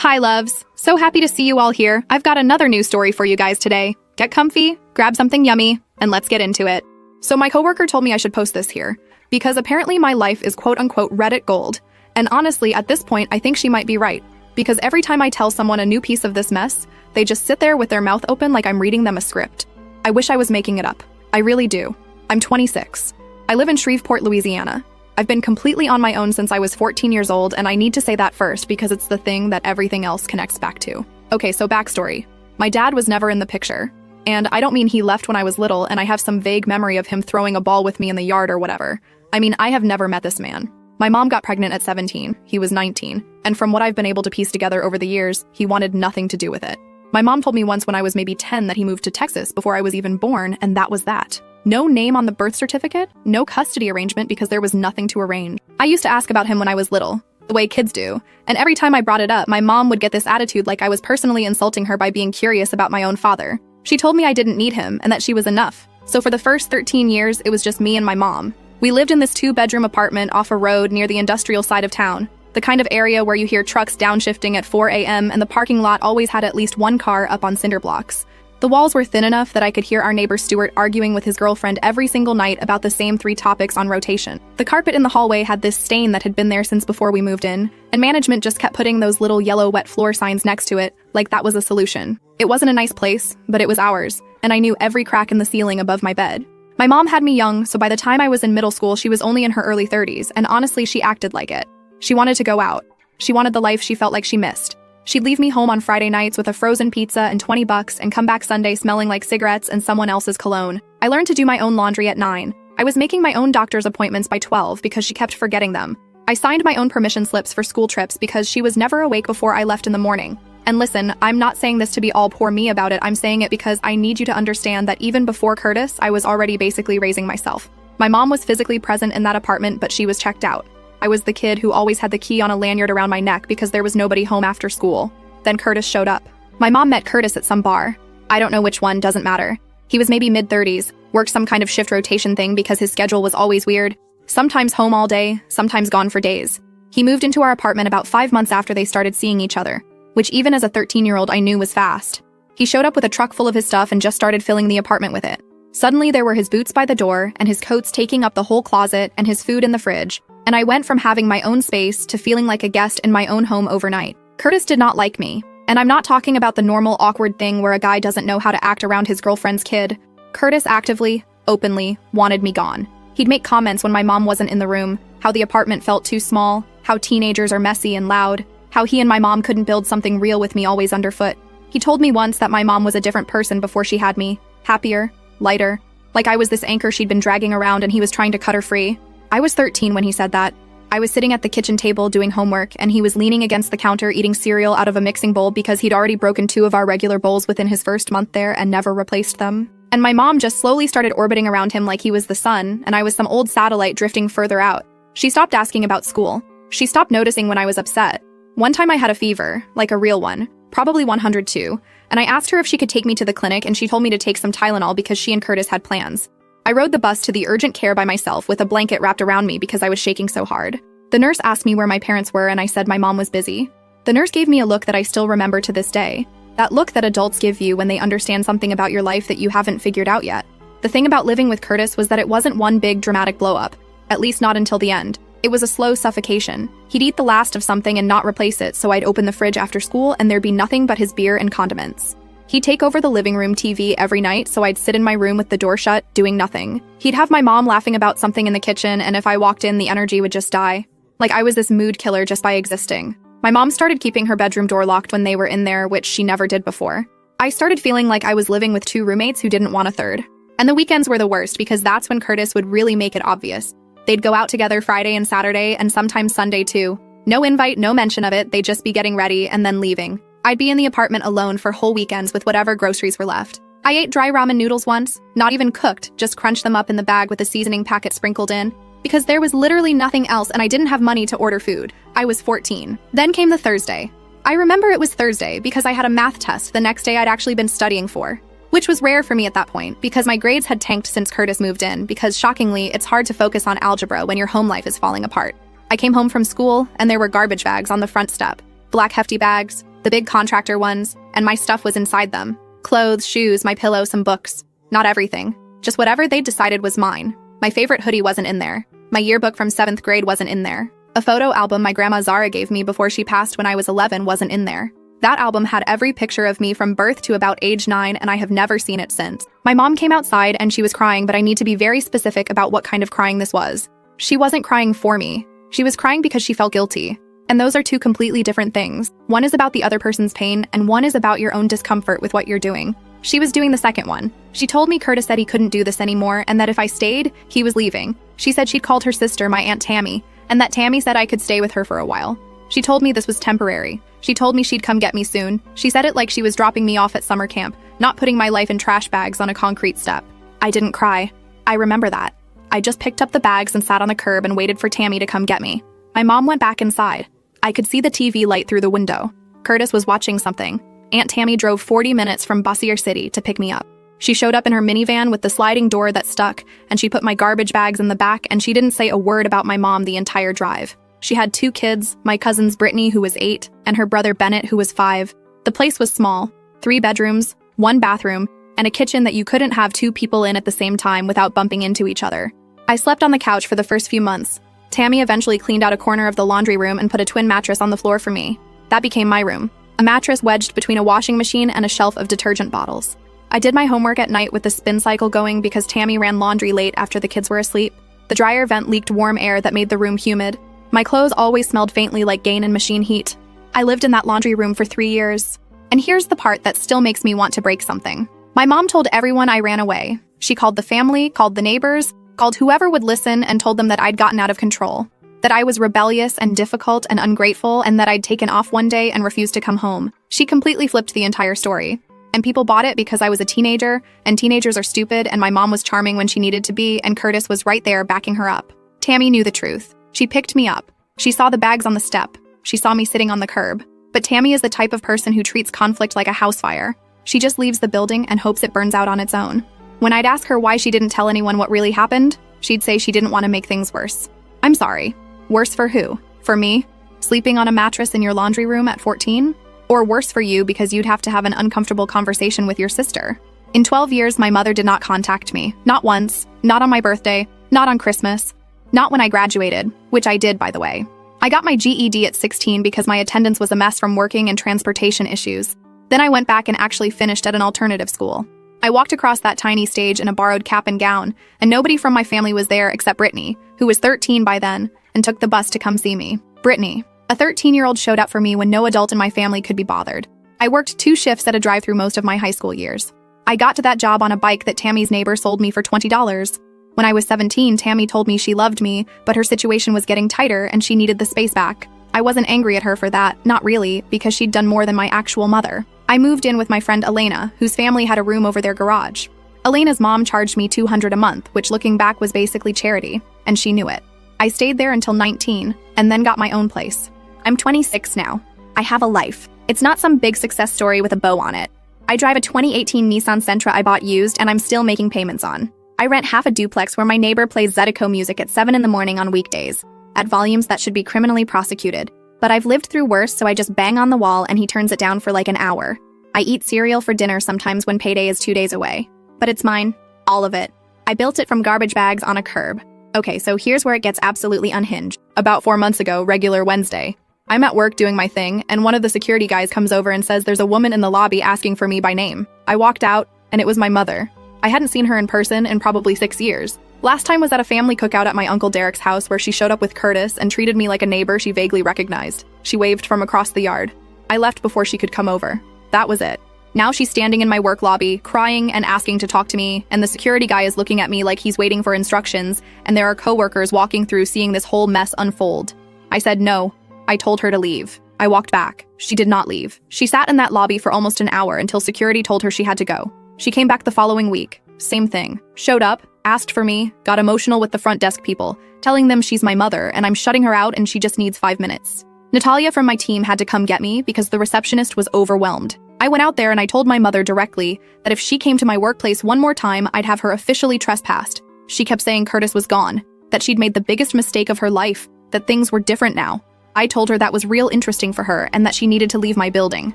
Hi, loves. So happy to see you all here. I've got another news story for you guys today. Get comfy, grab something yummy, and let's get into it. So my coworker told me I should post this here, because apparently my life is quote-unquote Reddit gold. And honestly, at this point, I think she might be right, because every time I tell someone a new piece of this mess, they just sit there with their mouth open like I'm reading them a script. I wish I was making it up. I really do. I'm 26. I live in Shreveport, Louisiana. I've been completely on my own since I was 14 years old, and I need to say that first because it's the thing that everything else connects back to. Okay, so backstory. My dad was never in the picture. And I don't mean he left when I was little and I have some vague memory of him throwing a ball with me in the yard or whatever. I mean, I have never met this man. My mom got pregnant at 17, he was 19, and from what I've been able to piece together over the years, he wanted nothing to do with it. My mom told me once when I was maybe 10 that he moved to Texas before I was even born, and that was that. No name on the birth certificate, no custody arrangement because there was nothing to arrange. I used to ask about him when I was little, the way kids do, and every time I brought it up, my mom would get this attitude like I was personally insulting her by being curious about my own father. She told me I didn't need him and that she was enough. So for the first 13 years, it was just me and my mom. We lived in this 2-bedroom apartment off a road near the industrial side of town, the kind of area where you hear trucks downshifting at 4 a.m. and the parking lot always had at least one car up on cinder blocks. The walls were thin enough that I could hear our neighbor Stuart arguing with his girlfriend every single night about the same 3 topics on rotation. The carpet in the hallway had this stain that had been there since before we moved in, and management just kept putting those little yellow wet floor signs next to it, like that was a solution. It wasn't a nice place, but it was ours, and I knew every crack in the ceiling above my bed. My mom had me young, so by the time I was in middle school, she was only in her early 30s, and honestly, she acted like it. She wanted to go out. She wanted the life she felt like she missed. She'd leave me home on Friday nights with a frozen pizza and $20 and come back Sunday smelling like cigarettes and someone else's cologne. I learned to do my own laundry at 9. I was making my own doctor's appointments by 12 because she kept forgetting them. I signed my own permission slips for school trips because she was never awake before I left in the morning. And listen, I'm not saying this to be all poor me about it, I'm saying it because I need you to understand that even before Curtis, I was already basically raising myself. My mom was physically present in that apartment, but she was checked out. I was the kid who always had the key on a lanyard around my neck because there was nobody home after school. Then Curtis showed up. My mom met Curtis at some bar. I don't know which one, doesn't matter. He was maybe mid-30s, worked some kind of shift rotation thing because his schedule was always weird. Sometimes home all day, sometimes gone for days. He moved into our apartment about 5 months after they started seeing each other, which even as a 13-year-old I knew was fast. He showed up with a truck full of his stuff and just started filling the apartment with it. Suddenly there were his boots by the door and his coats taking up the whole closet and his food in the fridge, and I went from having my own space to feeling like a guest in my own home overnight. Curtis did not like me, and I'm not talking about the normal awkward thing where a guy doesn't know how to act around his girlfriend's kid. Curtis actively, openly, wanted me gone. He'd make comments when my mom wasn't in the room, how the apartment felt too small, how teenagers are messy and loud, how he and my mom couldn't build something real with me always underfoot. He told me once that my mom was a different person before she had me, happier, lighter, like I was this anchor she'd been dragging around and he was trying to cut her free. I was 13 when he said that. I was sitting at the kitchen table doing homework, and he was leaning against the counter eating cereal out of a mixing bowl because he'd already broken 2 of our regular bowls within his first month there and never replaced them. And my mom just slowly started orbiting around him like he was the sun, and I was some old satellite drifting further out. She stopped asking about school. She stopped noticing when I was upset. One time I had a fever, like a real one, probably 102, and I asked her if she could take me to the clinic, and she told me to take some Tylenol because she and Curtis had plans. I rode the bus to the urgent care by myself with a blanket wrapped around me because I was shaking so hard. The nurse asked me where my parents were and I said my mom was busy. The nurse gave me a look that I still remember to this day. That look that adults give you when they understand something about your life that you haven't figured out yet. The thing about living with Curtis was that it wasn't one big dramatic blow-up, at least not until the end. It was a slow suffocation. He'd eat the last of something and not replace it, so I'd open the fridge after school and there'd be nothing but his beer and condiments. He'd take over the living room TV every night, so I'd sit in my room with the door shut, doing nothing. He'd have my mom laughing about something in the kitchen, and if I walked in, the energy would just die. Like I was this mood killer just by existing. My mom started keeping her bedroom door locked when they were in there, which she never did before. I started feeling like I was living with 2 roommates who didn't want a third. And the weekends were the worst because that's when Curtis would really make it obvious. They'd go out together Friday and Saturday, and sometimes Sunday too. No invite, no mention of it, they'd just be getting ready and then leaving. I'd be in the apartment alone for whole weekends with whatever groceries were left. I ate dry ramen noodles once, not even cooked, just crunched them up in the bag with a seasoning packet sprinkled in, because there was literally nothing else and I didn't have money to order food. I was 14. Then came the Thursday. I remember it was Thursday because I had a math test the next day I'd actually been studying for, which was rare for me at that point because my grades had tanked since Curtis moved in because shockingly, it's hard to focus on algebra when your home life is falling apart. I came home from school and there were garbage bags on the front step. Black hefty bags, the big contractor ones, and my stuff was inside them. Clothes, shoes, my pillow, some books. Not everything. Just whatever they decided was mine. My favorite hoodie wasn't in there. My yearbook from 7th grade wasn't in there. A photo album my grandma Zara gave me before she passed when I was 11 wasn't in there. That album had every picture of me from birth to about age 9, and I have never seen it since. My mom came outside and she was crying, but I need to be very specific about what kind of crying this was. She wasn't crying for me. She was crying because she felt guilty. And those are two completely different things. One is about the other person's pain, and one is about your own discomfort with what you're doing. She was doing the second one. She told me Curtis said he couldn't do this anymore and that if I stayed, he was leaving. She said she'd called her sister, my Aunt Tammy, and that Tammy said I could stay with her for a while. She told me this was temporary. She told me she'd come get me soon. She said it like she was dropping me off at summer camp, not putting my life in trash bags on a concrete step. I didn't cry. I remember that. I just picked up the bags and sat on the curb and waited for Tammy to come get me. My mom went back inside. I could see the TV light through the window. Curtis was watching something. Aunt Tammy drove 40 minutes from Bossier City to pick me up. She showed up in her minivan with the sliding door that stuck, and she put my garbage bags in the back, and she didn't say a word about my mom the entire drive. She had 2 kids, my cousins Brittany, who was 8, and her brother Bennett, who was 5. The place was small, 3 bedrooms, 1 bathroom, and a kitchen that you couldn't have 2 people in at the same time without bumping into each other. I slept on the couch for the first few months. Tammy eventually cleaned out a corner of the laundry room and put a twin mattress on the floor for me. That became my room. A mattress wedged between a washing machine and a shelf of detergent bottles. I did my homework at night with the spin cycle going because Tammy ran laundry late after the kids were asleep. The dryer vent leaked warm air that made the room humid. My clothes always smelled faintly like Gain and machine heat. I lived in that laundry room for 3 years. And here's the part that still makes me want to break something. My mom told everyone I ran away. She called the family, called the neighbors, called whoever would listen and told them that I'd gotten out of control. That I was rebellious and difficult and ungrateful and that I'd taken off one day and refused to come home. She completely flipped the entire story. And people bought it because I was a teenager, and teenagers are stupid, and my mom was charming when she needed to be, and Curtis was right there backing her up. Tammy knew the truth. She picked me up. She saw the bags on the step. She saw me sitting on the curb. But Tammy is the type of person who treats conflict like a house fire. She just leaves the building and hopes it burns out on its own. When I'd ask her why she didn't tell anyone what really happened, she'd say she didn't want to make things worse. I'm sorry. Worse for who? For me? Sleeping on a mattress in your laundry room at 14? Or worse for you because you'd have to have an uncomfortable conversation with your sister? In 12 years, my mother did not contact me. Not once. Not on my birthday. Not on Christmas. Not when I graduated, which I did, by the way. I got my GED at 16 because my attendance was a mess from working and transportation issues. Then I went back and actually finished at an alternative school. I walked across that tiny stage in a borrowed cap and gown, and nobody from my family was there except Brittany, who was 13 by then, and took the bus to come see me. Brittany, a 13-year-old, showed up for me when no adult in my family could be bothered. I worked 2 shifts at a drive-thru most of my high school years. I got to that job on a bike that Tammy's neighbor sold me for $20. When I was 17, Tammy told me she loved me, but her situation was getting tighter and she needed the space back. I wasn't angry at her for that, not really, because she'd done more than my actual mother. I moved in with my friend Elena, whose family had a room over their garage. Elena's mom charged me $200 a month, which looking back was basically charity, and she knew it. I stayed there until 19, and then got my own place. I'm 26 now. I have a life. It's not some big success story with a bow on it. I drive a 2018 Nissan Sentra I bought used and I'm still making payments on. I rent half a duplex where my neighbor plays Zydeco music at 7 in the morning on weekdays, at volumes that should be criminally prosecuted. But I've lived through worse, so I just bang on the wall and he turns it down for like an hour. I eat cereal for dinner sometimes when payday is 2 days away. But it's mine. All of it. I built it from garbage bags on a curb. Okay, so here's where it gets absolutely unhinged. About 4 months ago, regular Wednesday. I'm at work doing my thing, and one of the security guys comes over and says there's a woman in the lobby asking for me by name. I walked out, and it was my mother. I hadn't seen her in person in probably 6 years. Last time was at a family cookout at my Uncle Derek's house where she showed up with Curtis and treated me like a neighbor she vaguely recognized. She waved from across the yard. I left before she could come over. That was it. Now she's standing in my work lobby, crying and asking to talk to me, and the security guy is looking at me like he's waiting for instructions, and there are coworkers walking through seeing this whole mess unfold. I said no. I told her to leave. I walked back. She did not leave. She sat in that lobby for almost an hour until security told her she had to go. She came back the following week. Same thing. Showed up, asked for me, got emotional with the front desk people, telling them she's my mother and I'm shutting her out and she just needs 5 minutes. Natalia from my team had to come get me because the receptionist was overwhelmed. I went out there and I told my mother directly that if she came to my workplace one more time, I'd have her officially trespassed. She kept saying Curtis was gone, that she'd made the biggest mistake of her life, that things were different now. I told her that was real interesting for her and that she needed to leave my building.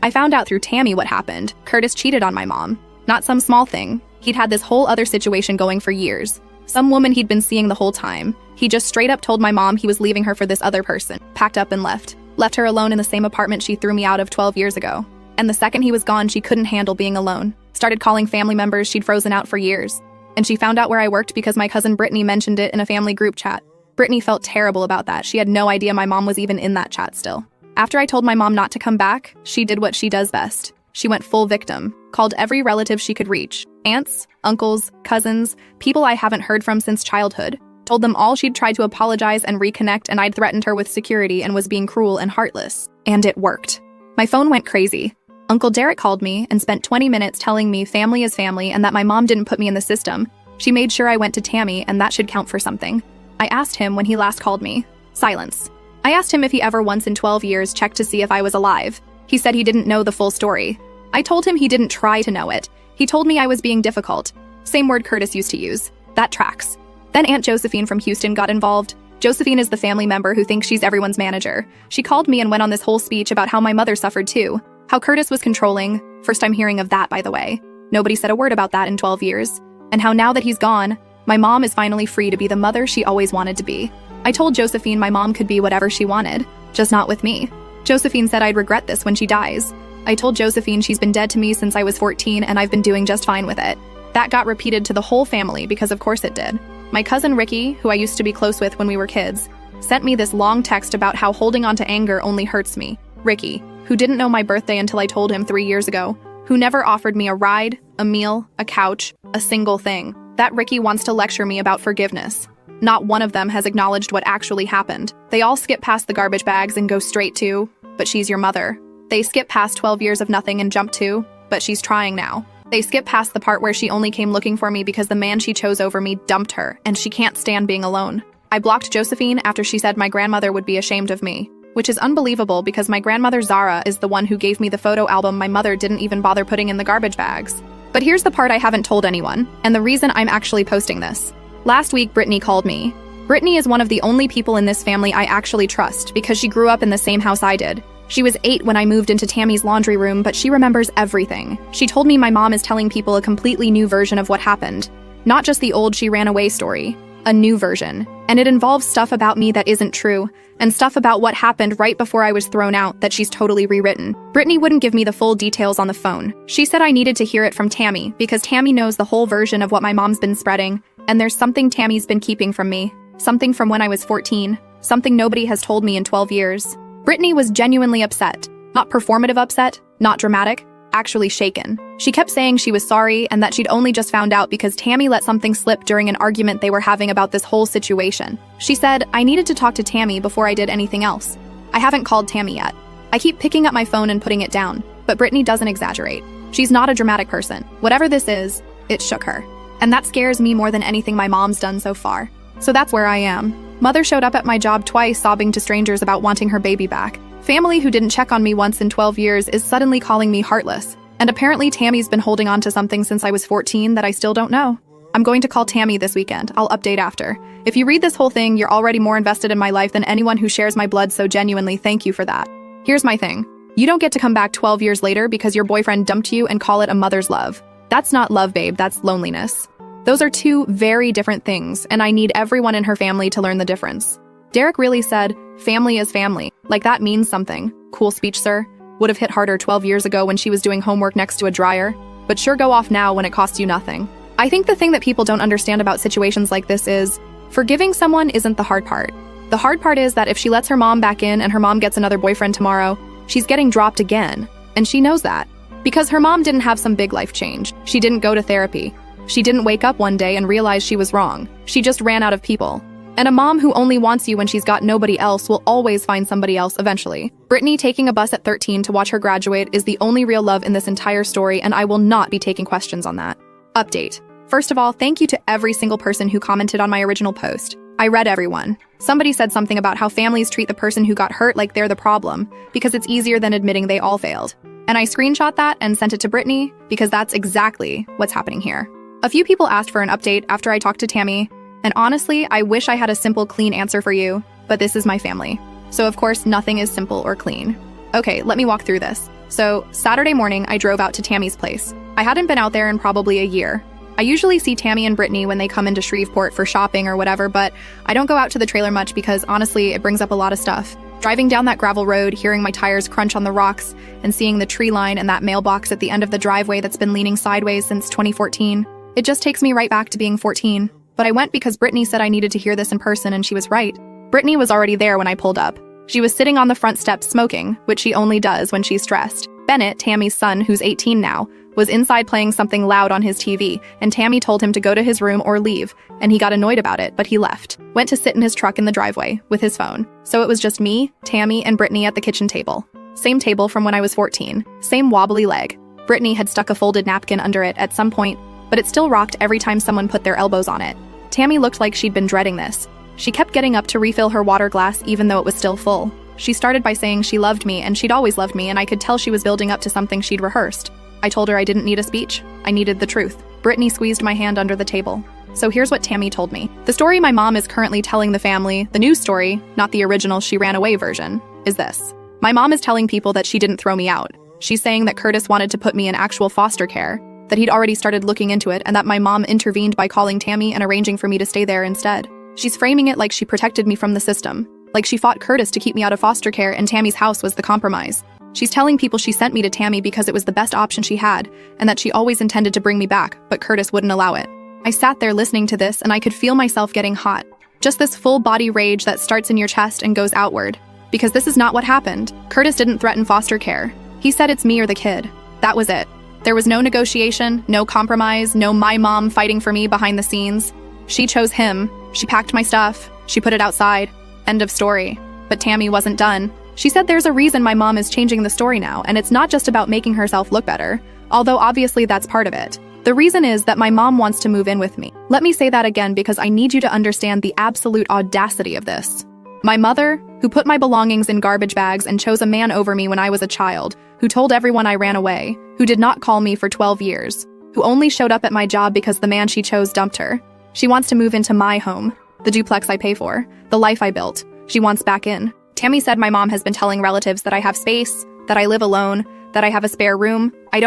I found out through Tammy what happened. Curtis cheated on my mom. Not some small thing. He'd had this whole other situation going for years. Some woman he'd been seeing the whole time. He just straight up told my mom he was leaving her for this other person. Packed up and left. Left her alone in the same apartment she threw me out of 12 years ago. And the second he was gone, she couldn't handle being alone. Started calling family members she'd frozen out for years. And she found out where I worked because my cousin Brittany mentioned it in a family group chat. Brittany felt terrible about that. She had no idea my mom was even in that chat still. After I told my mom not to come back, she did what she does best. She went full victim, called every relative she could reach. Aunts, uncles, cousins, people I haven't heard from since childhood. Told them all she'd tried to apologize and reconnect and I'd threatened her with security and was being cruel and heartless. And it worked. My phone went crazy. Uncle Derek called me and spent 20 minutes telling me family is family and that my mom didn't put me in the system. She made sure I went to Tammy and that should count for something. I asked him when he last called me. Silence. I asked him if he ever once in 12 years checked to see if I was alive. He said he didn't know the full story. I told him he didn't try to know it. He told me I was being difficult. Same word Curtis used to use. That tracks. Then Aunt Josephine from Houston got involved. Josephine is the family member who thinks she's everyone's manager. She called me and went on this whole speech about how my mother suffered too. How Curtis was controlling. First time hearing of that, by the way. Nobody said a word about that in 12 years. And how now that he's gone, my mom is finally free to be the mother she always wanted to be. I told Josephine my mom could be whatever she wanted, just not with me. Josephine said I'd regret this when she dies. I told Josephine she's been dead to me since I was 14 and I've been doing just fine with it. That got repeated to the whole family because of course it did. My cousin Ricky, who I used to be close with when we were kids, sent me this long text about how holding on to anger only hurts me. Ricky, who didn't know my birthday until I told him 3 years ago, who never offered me a ride, a meal, a couch, a single thing. That Ricky wants to lecture me about forgiveness. Not one of them has acknowledged what actually happened. They all skip past the garbage bags and go straight to, but she's your mother. They skip past 12 years of nothing and jump to, but she's trying now. They skip past the part where she only came looking for me because the man she chose over me dumped her, and she can't stand being alone. I blocked Josephine after she said my grandmother would be ashamed of me, which is unbelievable because my grandmother Zara is the one who gave me the photo album my mother didn't even bother putting in the garbage bags. But here's the part I haven't told anyone, and the reason I'm actually posting this. Last week, Brittany called me. Brittany is one of the only people in this family I actually trust because she grew up in the same house I did. She was 8 when I moved into Tammy's laundry room, but she remembers everything. She told me my mom is telling people a completely new version of what happened. Not just the old she ran away story. A new version. And it involves stuff about me that isn't true, and stuff about what happened right before I was thrown out that she's totally rewritten. Brittany wouldn't give me the full details on the phone. She said I needed to hear it from Tammy, because Tammy knows the whole version of what my mom's been spreading, and there's something Tammy's been keeping from me. Something from when I was 14. Something nobody has told me in 12 years. Brittany was genuinely upset. Not performative upset, not dramatic, actually shaken. She kept saying she was sorry and that she'd only just found out because Tammy let something slip during an argument they were having about this whole situation. She said, I needed to talk to Tammy before I did anything else. I haven't called Tammy yet. I keep picking up my phone and putting it down, but Brittany doesn't exaggerate. She's not a dramatic person. Whatever this is, it shook her. And that scares me more than anything my mom's done so far. So that's where I am. Mother showed up at my job twice sobbing to strangers about wanting her baby back. Family who didn't check on me once in 12 years is suddenly calling me heartless. And apparently Tammy's been holding on to something since I was 14 that I still don't know. I'm going to call Tammy this weekend. I'll update after. If you read this whole thing, you're already more invested in my life than anyone who shares my blood, so genuinely thank you for that. Here's my thing. You don't get to come back 12 years later because your boyfriend dumped you and call it a mother's love. That's not love, babe. That's loneliness. Those are two very different things, and I need everyone in her family to learn the difference. Derek really said, family is family. Like that means something. Cool speech, sir. Would have hit harder 12 years ago when she was doing homework next to a dryer, but sure go off now when it costs you nothing. I think the thing that people don't understand about situations like this is, forgiving someone isn't the hard part. The hard part is that if she lets her mom back in and her mom gets another boyfriend tomorrow, she's getting dropped again. And she knows that. Because her mom didn't have some big life change. She didn't go to therapy. She didn't wake up one day and realize she was wrong. She just ran out of people. And a mom who only wants you when she's got nobody else will always find somebody else eventually. Brittany taking a bus at 13 to watch her graduate is the only real love in this entire story, and I will not be taking questions on that. Update. First of all, thank you to every single person who commented on my original post. I read everyone. Somebody said something about how families treat the person who got hurt like they're the problem, because it's easier than admitting they all failed. And I screenshot that and sent it to Brittany, because that's exactly what's happening here. A few people asked for an update after I talked to Tammy, and honestly, I wish I had a simple, clean answer for you, but this is my family. So of course, nothing is simple or clean. Okay, let me walk through this. So, Saturday morning, I drove out to Tammy's place. I hadn't been out there in probably a year. I usually see Tammy and Brittany when they come into Shreveport for shopping or whatever, but I don't go out to the trailer much because honestly, it brings up a lot of stuff. Driving down that gravel road, hearing my tires crunch on the rocks, and seeing the tree line and that mailbox at the end of the driveway that's been leaning sideways since 2014, it just takes me right back to being 14. But I went because Brittany said I needed to hear this in person, and she was right. Brittany was already there when I pulled up. She was sitting on the front steps smoking, which she only does when she's stressed. Bennett, Tammy's son, who's 18 now, was inside playing something loud on his TV, and Tammy told him to go to his room or leave, and he got annoyed about it, but he left. Went to sit in his truck in the driveway, with his phone. So it was just me, Tammy, and Brittany at the kitchen table. Same table from when I was 14. Same wobbly leg. Brittany had stuck a folded napkin under it at some point, but it still rocked every time someone put their elbows on it. Tammy looked like she'd been dreading this. She kept getting up to refill her water glass even though it was still full. She started by saying she loved me, and she'd always loved me, and I could tell she was building up to something she'd rehearsed. I told her I didn't need a speech. I needed the truth. Brittany squeezed my hand under the table. So here's what Tammy told me. The story my mom is currently telling the family, the news story, not the original she ran away version, is this. My mom is telling people that she didn't throw me out. She's saying that Curtis wanted to put me in actual foster care, that he'd already started looking into it, and that my mom intervened by calling Tammy and arranging for me to stay there instead. She's framing it like she protected me from the system, like she fought Curtis to keep me out of foster care and Tammy's house was the compromise. She's telling people she sent me to Tammy because it was the best option she had, and that she always intended to bring me back, but Curtis wouldn't allow it. I sat there listening to this, and I could feel myself getting hot. Just this full-body rage that starts in your chest and goes outward. Because this is not what happened. Curtis didn't threaten foster care. He said it's me or the kid. That was it. There was no negotiation, no compromise, no my mom fighting for me behind the scenes. She chose him. She packed my stuff. She put it outside. End of story. But Tammy wasn't done. She said there's a reason my mom is changing the story now, and it's not just about making herself look better, although obviously that's part of it. The reason is that my mom wants to move in with me. Let me say that again because I need you to understand the absolute audacity of this. My mother, who put my belongings in garbage bags and chose a man over me when I was a child, who told everyone I ran away, who did not call me for 12 years, who only showed up at my job because the man she chose dumped her. She wants to move into my home, the duplex I pay for, the life I built. She wants back in. Tammy said my mom has been telling relatives that I have space, that I live alone, that I have a spare room. I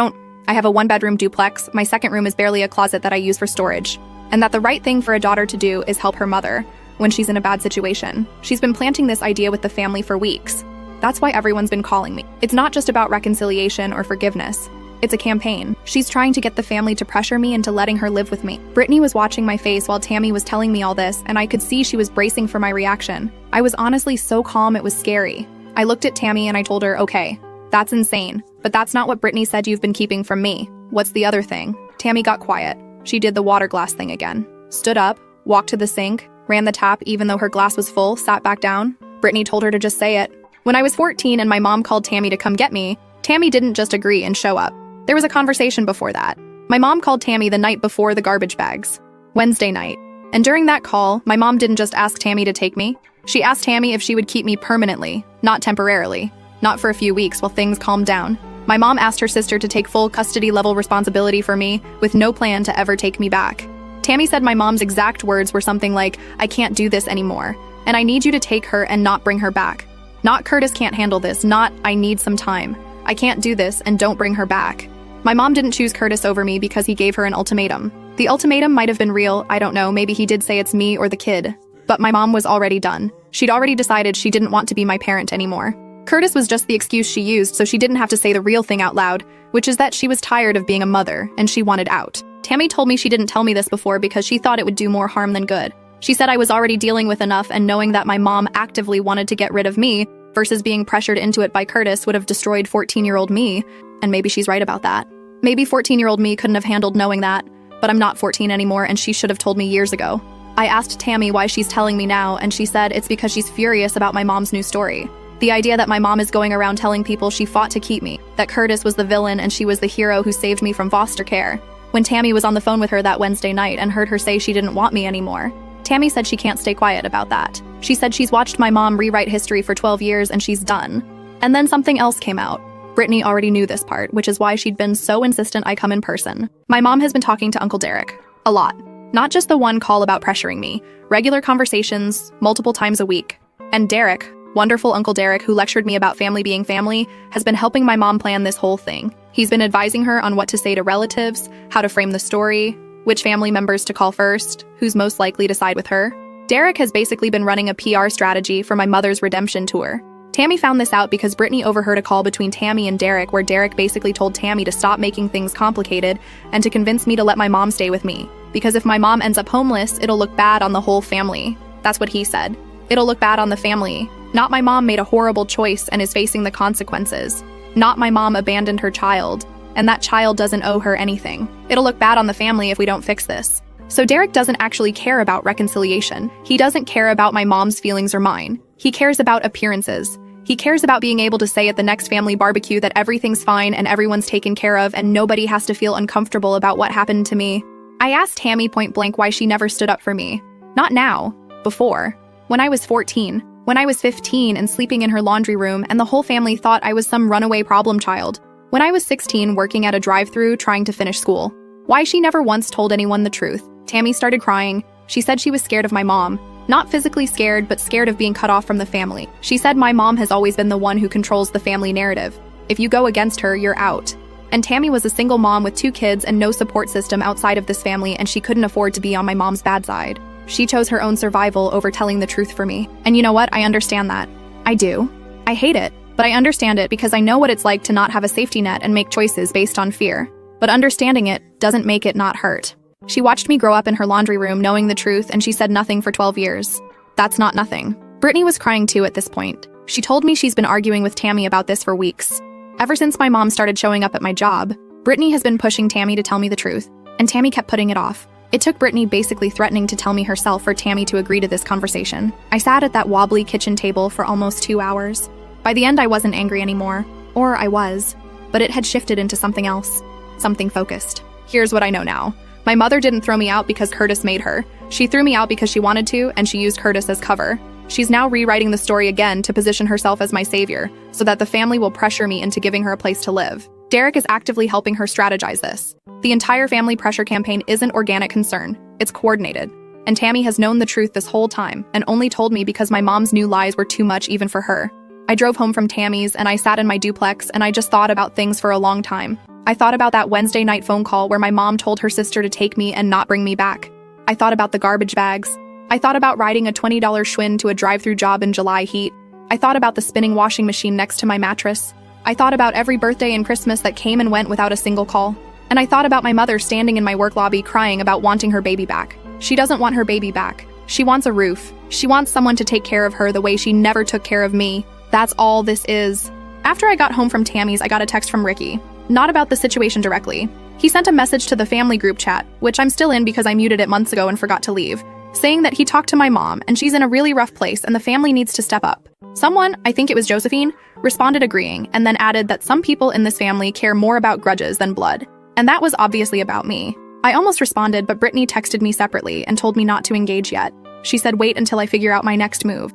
have a one-bedroom duplex. My second room is barely a closet that I use for storage. And that the right thing for a daughter to do is help her mother when she's in a bad situation. She's been planting this idea with the family for weeks. That's why everyone's been calling me. It's not just about reconciliation or forgiveness. It's a campaign. She's trying to get the family to pressure me into letting her live with me. Brittany was watching my face while Tammy was telling me all this, and I could see she was bracing for my reaction. I was honestly so calm it was scary. I looked at Tammy and I told her, okay, that's insane, but that's not what Brittany said you've been keeping from me. What's the other thing? Tammy got quiet. She did the water glass thing again. Stood up, walked to the sink, ran the tap even though her glass was full, sat back down. Brittany told her to just say it. When I was 14 and my mom called Tammy to come get me, Tammy didn't just agree and show up. There was a conversation before that. My mom called Tammy the night before the garbage bags, Wednesday night. And during that call, my mom didn't just ask Tammy to take me. She asked Tammy if she would keep me permanently, not temporarily, not for a few weeks while things calmed down. My mom asked her sister to take full custody-level responsibility for me with no plan to ever take me back. Tammy said my mom's exact words were something like, I can't do this anymore, and I need you to take her and not bring her back. Not Curtis can't handle this, not I need some time. I can't do this and don't bring her back. My mom didn't choose Curtis over me because he gave her an ultimatum. The ultimatum might have been real, I don't know, maybe he did say it's me or the kid. But my mom was already done. She'd already decided she didn't want to be my parent anymore. Curtis was just the excuse she used so she didn't have to say the real thing out loud, which is that she was tired of being a mother and she wanted out. Tammy told me she didn't tell me this before because she thought it would do more harm than good. She said I was already dealing with enough, and knowing that my mom actively wanted to get rid of me versus being pressured into it by Curtis would have destroyed 14-year-old me, and maybe she's right about that. Maybe 14-year-old me couldn't have handled knowing that, but I'm not 14 anymore and she should have told me years ago. I asked Tammy why she's telling me now, and she said it's because she's furious about my mom's new story. The idea that my mom is going around telling people she fought to keep me, that Curtis was the villain and she was the hero who saved me from foster care. When Tammy was on the phone with her that Wednesday night and heard her say she didn't want me anymore, Tammy said she can't stay quiet about that. She said she's watched my mom rewrite history for 12 years and she's done. And then something else came out. Brittany already knew this part, which is why she'd been so insistent I come in person. My mom has been talking to Uncle Derek. A lot. Not just the one call about pressuring me. Regular conversations, multiple times a week. And Derek, Wonderful Uncle Derek, who lectured me about family being family, has been helping my mom plan this whole thing. He's been advising her on what to say to relatives, how to frame the story, which family members to call first, who's most likely to side with her. Derek has basically been running a PR strategy for my mother's redemption tour. Tammy found this out because Brittany overheard a call between Tammy and Derek where Derek basically told Tammy to stop making things complicated and to convince me to let my mom stay with me. Because if my mom ends up homeless, it'll look bad on the whole family. That's what he said. It'll look bad on the family. Not my mom made a horrible choice and is facing the consequences. Not my mom abandoned her child, and that child doesn't owe her anything. It'll look bad on the family if we don't fix this. So Derek doesn't actually care about reconciliation. He doesn't care about my mom's feelings or mine. He cares about appearances. He cares about being able to say at the next family barbecue that everything's fine and everyone's taken care of and nobody has to feel uncomfortable about what happened to me. I asked Tammy point blank why she never stood up for me. Not now. Before. When I was 14. When I was 15 and sleeping in her laundry room and the whole family thought I was some runaway problem child. When I was 16 working at a drive-thru trying to finish school. Why she never once told anyone the truth. Tammy started crying. She said she was scared of my mom. Not physically scared, but scared of being cut off from the family. She said my mom has always been the one who controls the family narrative. If you go against her, you're out. And Tammy was a single mom with 2 kids and no support system outside of this family, and she couldn't afford to be on my mom's bad side. She chose her own survival over telling the truth for me. And you know what? I understand that. I do. I hate it, but I understand it because I know what it's like to not have a safety net and make choices based on fear. But understanding it doesn't make it not hurt. She watched me grow up in her laundry room knowing the truth, and she said nothing for 12 years. That's not nothing. Brittany was crying too at this point. She told me she's been arguing with Tammy about this for weeks. Ever since my mom started showing up at my job, Brittany has been pushing Tammy to tell me the truth, and Tammy kept putting it off. It took Brittany basically threatening to tell me herself for Tammy to agree to this conversation. I sat at that wobbly kitchen table for almost 2 hours. By the end, I wasn't angry anymore. Or I was. But it had shifted into something else. Something focused. Here's what I know now. My mother didn't throw me out because Curtis made her. She threw me out because she wanted to, and she used Curtis as cover. She's now rewriting the story again to position herself as my savior, so that the family will pressure me into giving her a place to live. Derek is actively helping her strategize this. The entire family pressure campaign isn't organic concern, it's coordinated. And Tammy has known the truth this whole time, and only told me because my mom's new lies were too much even for her. I drove home from Tammy's, and I sat in my duplex, and I just thought about things for a long time. I thought about that Wednesday night phone call where my mom told her sister to take me and not bring me back. I thought about the garbage bags. I thought about riding a $20 Schwinn to a drive-thru job in July heat. I thought about the spinning washing machine next to my mattress. I thought about every birthday and Christmas that came and went without a single call. And I thought about my mother standing in my work lobby crying about wanting her baby back. She doesn't want her baby back. She wants a roof. She wants someone to take care of her the way she never took care of me. That's all this is. After I got home from Tammy's, I got a text from Ricky. Not about the situation directly. He sent a message to the family group chat, which I'm still in because I muted it months ago and forgot to leave, saying that he talked to my mom and she's in a really rough place and the family needs to step up. Someone, I think it was Josephine, responded agreeing and then added that some people in this family care more about grudges than blood. And that was obviously about me. I almost responded, but Brittany texted me separately and told me not to engage yet. She said wait until I figure out my next move,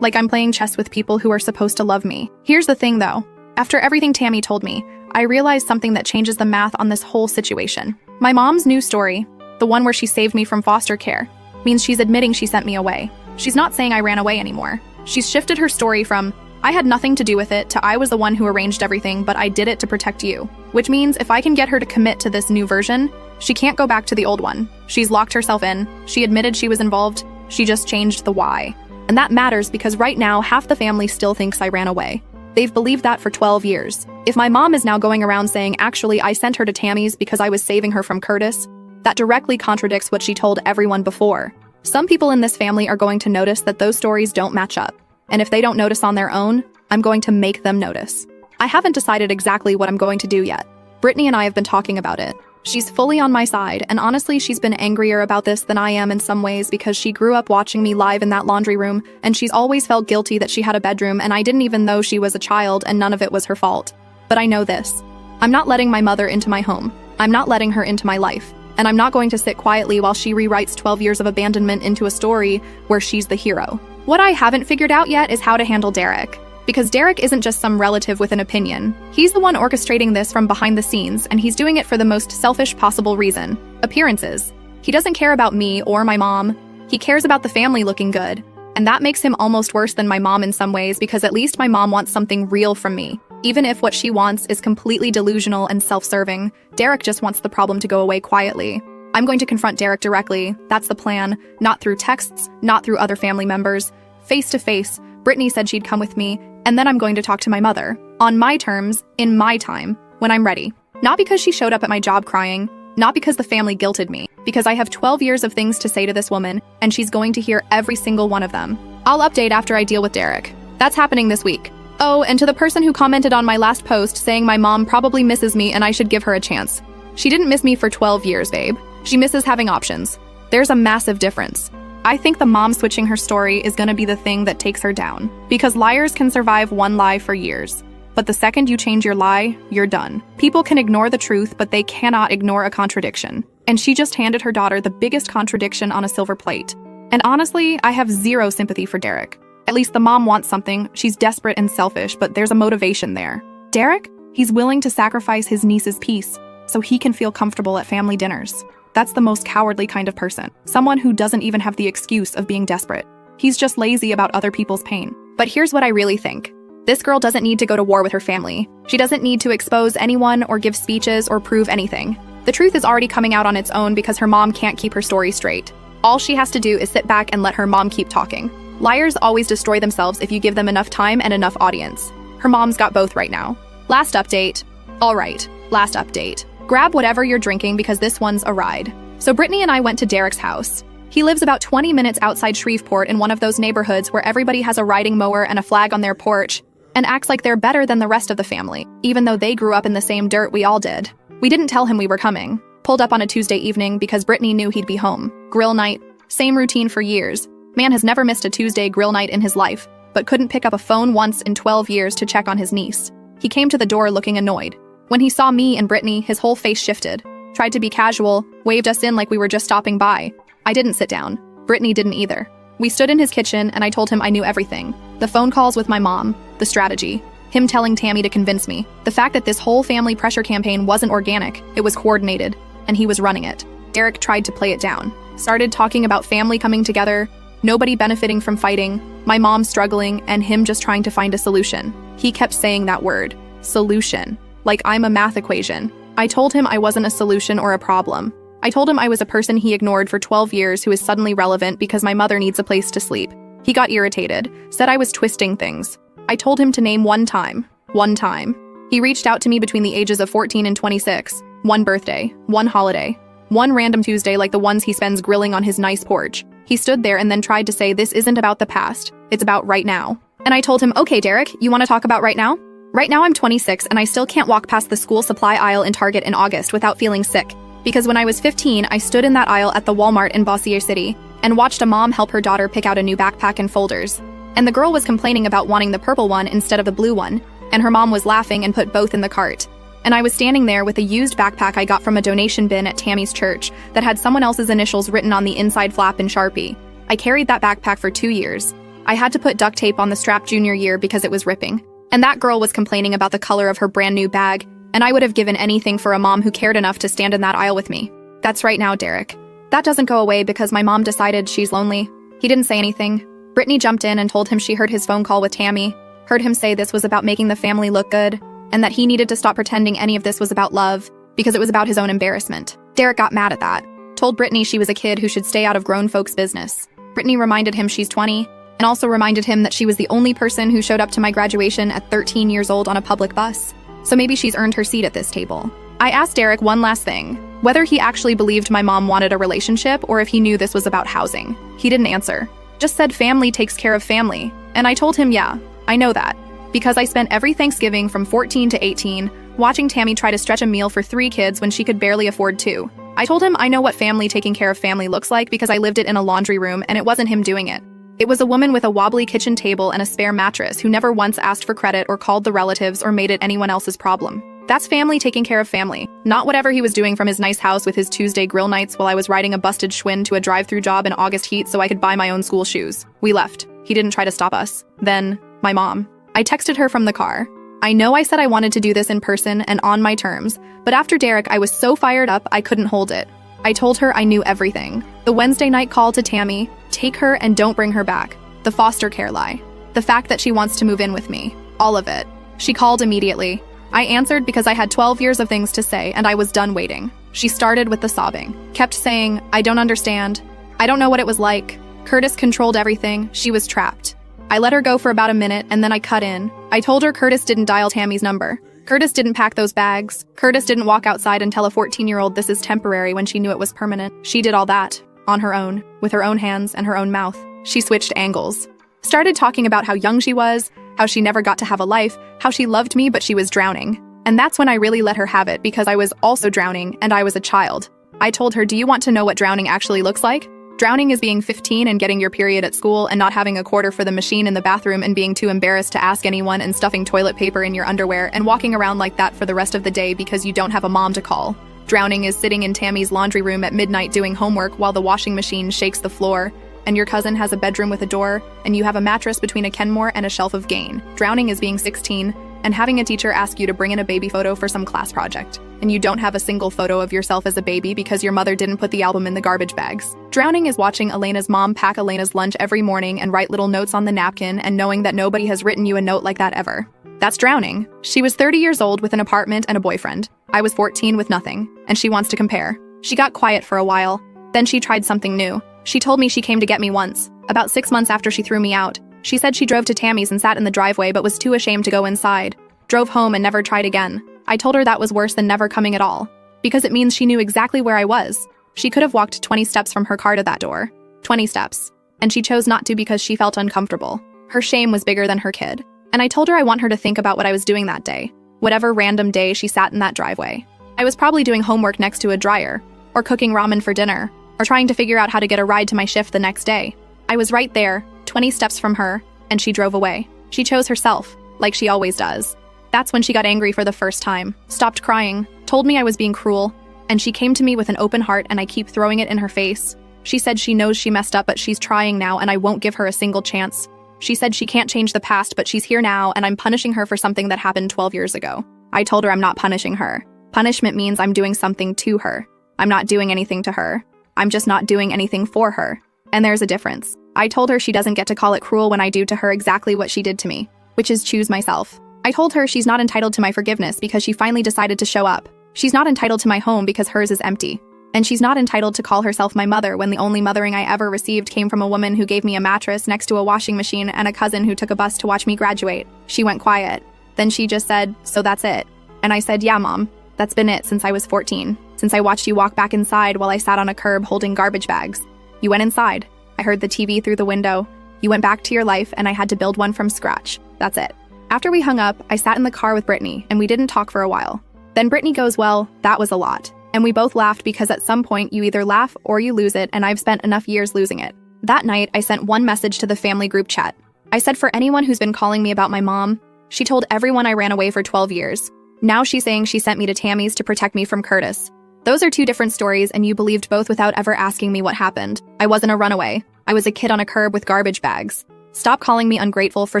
like I'm playing chess with people who are supposed to love me. Here's the thing though. After everything Tammy told me, I realized something that changes the math on this whole situation. My mom's new story, the one where she saved me from foster care, means she's admitting she sent me away. She's not saying I ran away anymore. She's shifted her story from, I had nothing to do with it, to I was the one who arranged everything, but I did it to protect you. Which means if I can get her to commit to this new version, she can't go back to the old one. She's locked herself in. She admitted she was involved. She just changed the why. And that matters because right now, half the family still thinks I ran away. They've believed that for 12 years. If my mom is now going around saying, actually, I sent her to Tammy's because I was saving her from Curtis, that directly contradicts what she told everyone before. Some people in this family are going to notice that those stories don't match up. And if they don't notice on their own, I'm going to make them notice. I haven't decided exactly what I'm going to do yet. Brittany and I have been talking about it. She's fully on my side, and honestly, she's been angrier about this than I am in some ways because she grew up watching me live in that laundry room, and she's always felt guilty that she had a bedroom and I didn't even know she was a child and none of it was her fault. But I know this. I'm not letting my mother into my home. I'm not letting her into my life. And I'm not going to sit quietly while she rewrites 12 years of abandonment into a story where she's the hero. What I haven't figured out yet is how to handle Derek. Because Derek isn't just some relative with an opinion. He's the one orchestrating this from behind the scenes, and he's doing it for the most selfish possible reason. Appearances. He doesn't care about me or my mom. He cares about the family looking good. And that makes him almost worse than my mom in some ways because at least my mom wants something real from me. Even if what she wants is completely delusional and self-serving, Derek just wants the problem to go away quietly. I'm going to confront Derek directly. That's the plan. Not through texts, not through other family members. Face to face, Brittany said she'd come with me, and then I'm going to talk to my mother. On my terms, in my time, when I'm ready. Not because she showed up at my job crying, not because the family guilted me, because I have 12 years of things to say to this woman, and she's going to hear every single one of them. I'll update after I deal with Derek. That's happening this week. Oh, and to the person who commented on my last post saying my mom probably misses me and I should give her a chance. She didn't miss me for 12 years, babe. She misses having options. There's a massive difference. I think the mom switching her story is gonna be the thing that takes her down. Because liars can survive one lie for years. But the second you change your lie, you're done. People can ignore the truth, but they cannot ignore a contradiction. And she just handed her daughter the biggest contradiction on a silver plate. And honestly, I have zero sympathy for Derek. At least the mom wants something, she's desperate and selfish, but there's a motivation there. Derek? He's willing to sacrifice his niece's peace so he can feel comfortable at family dinners. That's the most cowardly kind of person. Someone who doesn't even have the excuse of being desperate. He's just lazy about other people's pain. But here's what I really think. This girl doesn't need to go to war with her family. She doesn't need to expose anyone or give speeches or prove anything. The truth is already coming out on its own because her mom can't keep her story straight. All she has to do is sit back and let her mom keep talking. Liars always destroy themselves if you give them enough time and enough audience. Her mom's got both right now. Last update. All right, last update. Grab whatever you're drinking because this one's a ride. So Brittany and I went to Derek's house. He lives about 20 minutes outside Shreveport in one of those neighborhoods where everybody has a riding mower and a flag on their porch and acts like they're better than the rest of the family, even though they grew up in the same dirt we all did. We didn't tell him we were coming. Pulled up on a Tuesday evening because Brittany knew he'd be home. Grill night. Same routine for years. Man has never missed a Tuesday grill night in his life, but couldn't pick up a phone once in 12 years to check on his niece. He came to the door looking annoyed. When he saw me and Brittany, his whole face shifted. Tried to be casual, waved us in like we were just stopping by. I didn't sit down. Brittany didn't either. We stood in his kitchen and I told him I knew everything. The phone calls with my mom, the strategy, him telling Tammy to convince me, the fact that this whole family pressure campaign wasn't organic, it was coordinated, and he was running it. Derek tried to play it down. Started talking about family coming together, nobody benefiting from fighting, my mom struggling, and him just trying to find a solution. He kept saying that word, solution, like I'm a math equation. I told him I wasn't a solution or a problem. I told him I was a person he ignored for 12 years who is suddenly relevant because my mother needs a place to sleep. He got irritated, said I was twisting things. I told him to name one time. One time. He reached out to me between the ages of 14 and 26. One birthday, one holiday, one random Tuesday like the ones he spends grilling on his nice porch. He stood there and then tried to say this isn't about the past, it's about right now. And I told him, okay, Derek, you want to talk about right now? Right now I'm 26 and I still can't walk past the school supply aisle in Target in August without feeling sick. Because when I was 15, I stood in that aisle at the Walmart in Bossier City and watched a mom help her daughter pick out a new backpack and folders. And the girl was complaining about wanting the purple one instead of the blue one, and her mom was laughing and put both in the cart. And I was standing there with a used backpack I got from a donation bin at Tammy's church that had someone else's initials written on the inside flap in Sharpie. I carried that backpack for 2 years. I had to put duct tape on the strap junior year because it was ripping. And that girl was complaining about the color of her brand new bag, and I would have given anything for a mom who cared enough to stand in that aisle with me. That's right now, Derek. That doesn't go away because my mom decided she's lonely. He didn't say anything. Brittany jumped in and told him she heard his phone call with Tammy, heard him say this was about making the family look good, and that he needed to stop pretending any of this was about love, because it was about his own embarrassment. Derek got mad at that. Told Brittany she was a kid who should stay out of grown folks' business. Brittany reminded him she's 20, and also reminded him that she was the only person who showed up to my graduation at 13 years old on a public bus. So maybe she's earned her seat at this table. I asked Derek one last thing, whether he actually believed my mom wanted a relationship or if he knew this was about housing. He didn't answer. Just said family takes care of family. And I told him, yeah, I know that. Because I spent every Thanksgiving from 14 to 18 watching Tammy try to stretch a meal for 3 kids when she could barely afford 2. I told him I know what family taking care of family looks like because I lived it in a laundry room and it wasn't him doing it. It was a woman with a wobbly kitchen table and a spare mattress who never once asked for credit or called the relatives or made it anyone else's problem. That's family taking care of family, not whatever he was doing from his nice house with his Tuesday grill nights while I was riding a busted Schwinn to a drive-through job in August heat so I could buy my own school shoes. We left. He didn't try to stop us. Then, my mom. I texted her from the car. I know I said I wanted to do this in person and on my terms, but after Derek, I was so fired up I couldn't hold it. I told her I knew everything. The Wednesday night call to Tammy, take her and don't bring her back. The foster care lie. The fact that she wants to move in with me. All of it. She called immediately. I answered because I had 12 years of things to say and I was done waiting. She started with the sobbing. Kept saying, I don't understand. I don't know what it was like. Curtis controlled everything. She was trapped. I let her go for about a minute and then I cut in. I told her Curtis didn't dial Tammy's number. Curtis didn't pack those bags. Curtis didn't walk outside and tell a 14-year-old this is temporary when she knew it was permanent. She did all that. On her own. With her own hands and her own mouth. She switched angles. Started talking about how young she was, how she never got to have a life, how she loved me but she was drowning. And that's when I really let her have it because I was also drowning and I was a child. I told her, do you want to know what drowning actually looks like? Drowning is being 15 and getting your period at school and not having a quarter for the machine in the bathroom and being too embarrassed to ask anyone and stuffing toilet paper in your underwear and walking around like that for the rest of the day because you don't have a mom to call. Drowning is sitting in Tammy's laundry room at midnight doing homework while the washing machine shakes the floor, and your cousin has a bedroom with a door, and you have a mattress between a Kenmore and a shelf of Gain. Drowning is being 16 and having a teacher ask you to bring in a baby photo for some class project, and you don't have a single photo of yourself as a baby because your mother didn't put the album in the garbage bags. Drowning is watching Elena's mom pack Elena's lunch every morning and write little notes on the napkin and knowing that nobody has written you a note like that ever. That's drowning. She was 30 years old with an apartment and a boyfriend. I was 14 with nothing, and she wants to compare. She got quiet for a while. Then she tried something new. She told me she came to get me once, about 6 months after she threw me out. She said she drove to Tammy's and sat in the driveway but was too ashamed to go inside. Drove home and never tried again. I told her that was worse than never coming at all, because it means she knew exactly where I was. She could have walked 20 steps from her car to that door. 20 steps. And she chose not to because she felt uncomfortable. Her shame was bigger than her kid. And I told her I want her to think about what I was doing that day. Whatever random day she sat in that driveway. I was probably doing homework next to a dryer, or cooking ramen for dinner, or trying to figure out how to get a ride to my shift the next day. I was right there, 20 steps from her, and she drove away. She chose herself, like she always does. That's when she got angry for the first time, stopped crying, told me I was being cruel, and she came to me with an open heart and I keep throwing it in her face. She said she knows she messed up but she's trying now and I won't give her a single chance. She said she can't change the past but she's here now and I'm punishing her for something that happened 12 years ago. I told her I'm not punishing her. Punishment means I'm doing something to her. I'm not doing anything to her. I'm just not doing anything for her. And there's a difference. I told her she doesn't get to call it cruel when I do to her exactly what she did to me, which is choose myself. I told her she's not entitled to my forgiveness because she finally decided to show up. She's not entitled to my home because hers is empty. And she's not entitled to call herself my mother when the only mothering I ever received came from a woman who gave me a mattress next to a washing machine and a cousin who took a bus to watch me graduate. She went quiet. Then she just said, "So that's it." And I said, "Yeah, Mom. That's been it since I was 14. Since I watched you walk back inside while I sat on a curb holding garbage bags. You went inside. I heard the TV through the window. You went back to your life and I had to build one from scratch. That's it." After we hung up, I sat in the car with Brittany and we didn't talk for a while. Then Brittany goes, "Well, that was a lot." And we both laughed because at some point you either laugh or you lose it and I've spent enough years losing it. That night, I sent one message to the family group chat. I said for anyone who's been calling me about my mom, she told everyone I ran away for 12 years. Now she's saying she sent me to Tammy's to protect me from Curtis. Those are two different stories and you believed both without ever asking me what happened. I wasn't a runaway. I was a kid on a curb with garbage bags. Stop calling me ungrateful for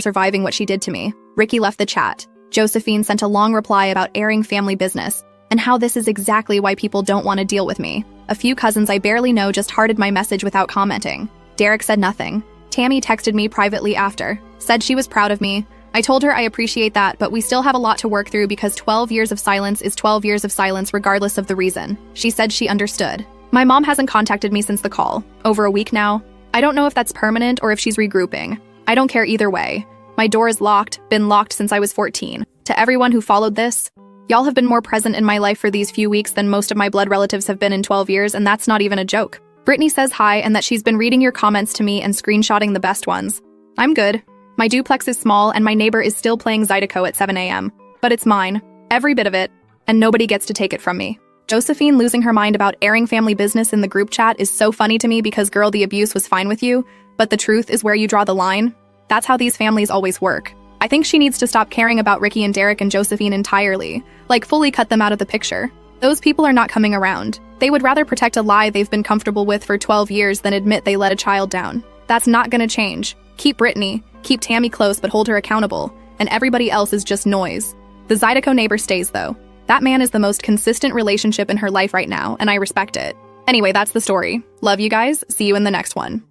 surviving what she did to me. Ricky left the chat. Josephine sent a long reply about airing family business and how this is exactly why people don't want to deal with me. A few cousins I barely know just hearted my message without commenting. Derek said nothing. Tammy texted me privately after, said she was proud of me. I told her I appreciate that, but we still have a lot to work through because 12 years of silence is 12 years of silence regardless of the reason. She said she understood. My mom hasn't contacted me since the call. Over a week now. I don't know if that's permanent or if she's regrouping. I don't care either way. My door is locked, been locked since I was 14. To everyone who followed this, y'all have been more present in my life for these few weeks than most of my blood relatives have been in 12 years, and that's not even a joke. Brittany says hi and that she's been reading your comments to me and screenshotting the best ones. I'm good. My duplex is small and my neighbor is still playing Zydeco at 7 a.m. But it's mine. Every bit of it. And nobody gets to take it from me. Josephine losing her mind about airing family business in the group chat is so funny to me because girl, the abuse was fine with you, but the truth is where you draw the line. That's how these families always work. I think she needs to stop caring about Ricky and Derek and Josephine entirely. Like fully cut them out of the picture. Those people are not coming around. They would rather protect a lie they've been comfortable with for 12 years than admit they let a child down. That's not gonna change. Keep Brittany, keep Tammy close but hold her accountable, and everybody else is just noise. The Zydeco neighbor stays though. That man is the most consistent relationship in her life right now, and I respect it. Anyway, that's the story. Love you guys. See you in the next one.